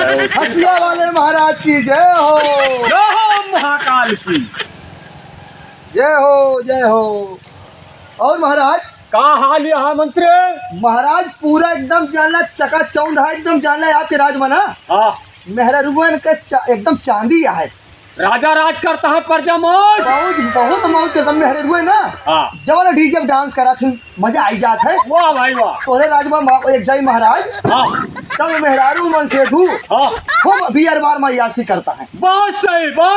जय हो हसिया वाले महाराज की जय हो। जय हो महाकाल की जय हो जय हो। और महाराज का हाल यहाँ मंत्री? महाराज पूरा एकदम जानला चकाचौंध है, एकदम जानला है आपके राज में ना। हाँ, मेहरुआ का एकदम चांदी है। राजा राज करता है प्रजा मौज। बहुत बहुत मौज के दम मेहरुआ ना। हाँ, जब डीजे डांस करा थी मजा आई जात है। वाह भाई वाह। तोरे राज में एक जाई महाराज हाँ तब मेहरारू मन से तू हाँ, खूब बियर बार मैयासी करता है। बहुत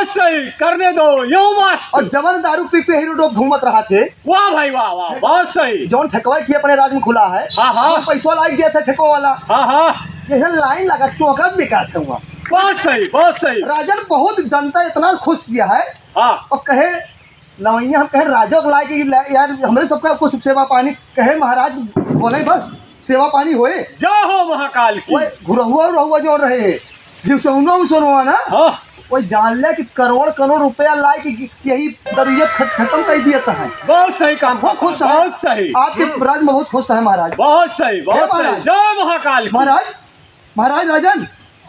सही करने दो यो मस्त। और जवन दारू पी पे हीरो डोप घूमत रहा थे। वाह भाई वाह वाह, बहुत सही। जौन ठेकवा की अपने राज में खुला है। हाँ हाँ पैसा लाई दिया था ठेको वाला। हाँ हाँ, जैसे लाइन लगा चौका बिका हुआ। बहुत सही। राजन बहुत जनता इतना खुश किया है। हाँ और कहे नवैया हम कहे राजा को लाए कि यार हमारे सबका कुछ सेवा पानी कहे महाराज बोले बस सेवा पानी होए। जय हो महाकाल की। घुरहुआ जो रहे हैं जो सोनुआ ना हाँ, वही जान लिया कि करोड़ रुपया लाए कि यही दरिया खत्म कर दिया है। बहुत सही काम। बहुत खुश है। बहुत सही। आपके राज में बहुत खुश है महाराज। बहुत सही महाराज। जय महाकाल की। महाराज राजन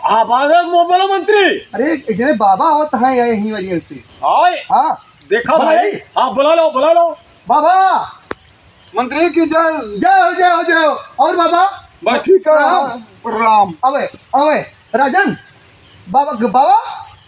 बोलो मंत्री। अरे जने बाबा आवत है यही वजह से। आए हाँ देखा भाई। भाई। हाँ बुला लो बाबा मंत्री की जय। जय हो। और बाबा बस ठीक है राम। अवे राजन बाबा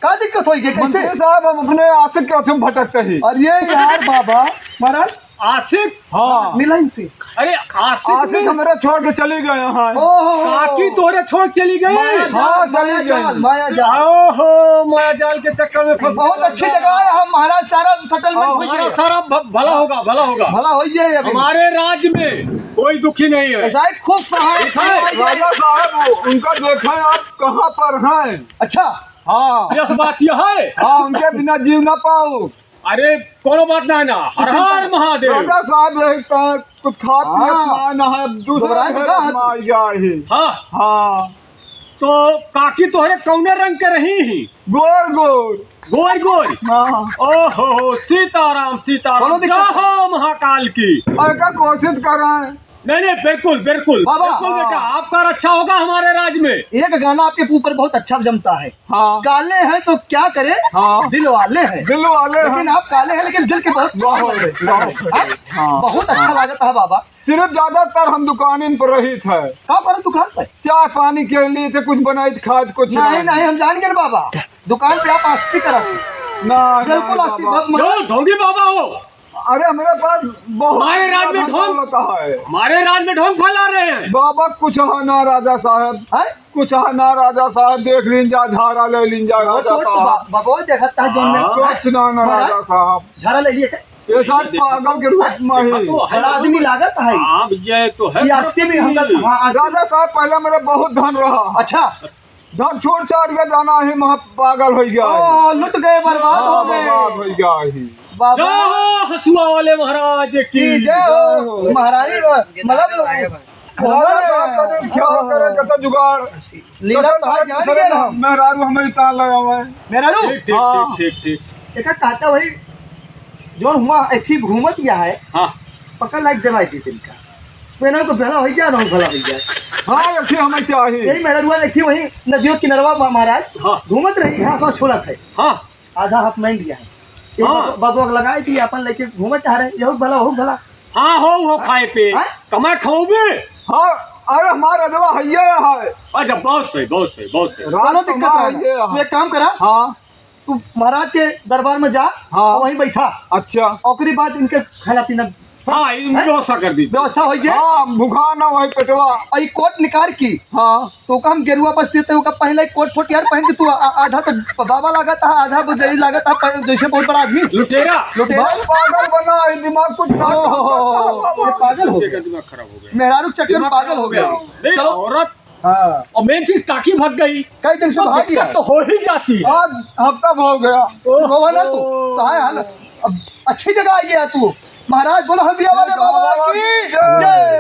का दिक्कत होई के कैसे? मंत्री साहब हम अपने आशिक के अथम भटकते ही। अरे यार बाबा महाराज आसिफ। हाँ मिला इनसे। अरे आशिक हमारे छोड़ के चली गए हैं। काकी तोरे छोड़ चली गई। हाँ, चली गई। माया जाल। ओहो, माया जाल के चक्कर में फंस। बहुत अच्छी जगह है। हम महाराज सारा सेटलमेंट हो हमारा गया। सारा भला होगा भला हो जाए अभी। हमारे राज्य में कोई दुखी नहीं है। ऐसा है खूब सहाय। राजा साहब उनका देखें आप कहाँ पर हैं। अच्छा हाँ यह बात यह है। हाँ, उनके बिना जीव ना पाओ। अरे कोनो बात ना ना। हर हर महादेव। राजा साहब कुछ खा पिए ना है दूसरा आ जाए। हाँ हाँ तो काकी तोहरे कौने रंग के रही ही? गोर गोर। हाँ ओहो, सीताराम कोनो दिक्कत जय हो महाकाल की। ऐसा कोशिश कर रहे हैं। नहीं बिल्कुल बाबा। बेटा आपका रक्षा होगा हमारे राज्य में। एक गाना आपके ऊपर बहुत अच्छा जमता है। हाँ काले हैं तो क्या करे। हाँ। दिल वाले हैं। दिल वाले हैं। लेकिन आप काले हैं लेकिन दिल के बहुत हाँ। बहुत अच्छा लागत है बाबा। सिर्फ ज्यादातर हम दुकान पर रही थे। कहाँ पर दुकान पर? चाय पानी के लिए थे, कुछ बनाई खाद कुछ नहीं हम जान गए बाबा। दुकान पे आप आस्ती करा ना बिल्कुल आस्ती। जो ढोंगी बाबा हो। अरे हमारे पास बहुत हमारे राज्य में ढोंग होता है। हमारे राज्य में ढोंग फैला रहे हैं। बाबा कुछ है ना राजा साहब। कुछ है ना राजा साहब। देख लीजिए झारा ले लीजिए राजा साहब। बाबा देखता है जोन में कुछ ना राजा साहब। झारा ले लिए ये सब पागल के रूप में ही आदमी लागत है। हाँ ये तो है। आस्ती भी हम राजा साहब पहले मेरा बहुत धन रहा। अच्छा धन छोड़ छाड़ के जाना ही महा पागल हो गया। लुट गए बर्बाद हो बर्बाद हो गए। गया ही। बाबा जय हो हसुआ वाले महाराज की जय हो। महारानी मतलब राजा साहब कभी क्या करे कतो जुगाड़ लीला तो है जान गए हम। मेहरारू हमारी ताल लगा हुआ है। मेहरारू ठीक। एक कहता वही जो हुआ अच्छी घूमत गया है। हाँ पकड़ लाइक दवाई दी इनका पेना तो भला हो जाए ना भला हो जाए। हाँ अच्छी हमें चाहिए। यही मेहरुआ देखी वही नदियों किनारवा महाराज हाँ। घूमत रही घास और छोड़त है। हाँ आधा हाफ मैंड गया है। हाँ। बाबा लगाई थी अपन लेके घूमत चाह रहे यही भला हो भला। हाँ हो खाए पे हाँ? कमा खाओगे। हाँ अरे हमारा रजवा हैया है। अच्छा बहुत सही कोनो दिक्कत नहीं। तू एक काम करा। हाँ तू महाराज के दरबार में जा। हाँ। वहीं बैठा। अच्छा औकरी बाद इनके खाना पीना हाँ व्यवस्था कर दी। व्यवस्था हो जाए। हाँ भूखा ना वही पेटवा। और कोट निकाल की हाँ तो का हम गेरुआ बस देते हो का पहले कोट फोट यार पहन के तू आधा तो बाबा लागत है आधा बुझई लागत है जैसे बहुत बड़ा आदमी लुटेरा बहुत पागल बना है। दिमाग कुछ ये पागल हो गया। दिमाग खराब हो गया। मेहरारू चक्कर में पागल हो गया। चलो औरत हाँ और मेन चीज टाकी भाग गई कई दिन से भाग गया। तो हो ही जाती है। आज हफ्ता हो गया। रोवा ना तू तो है हाल। अब अच्छी जगह आ गया तू। महाराज बोलो हल्दिया वाले बाबा की जय।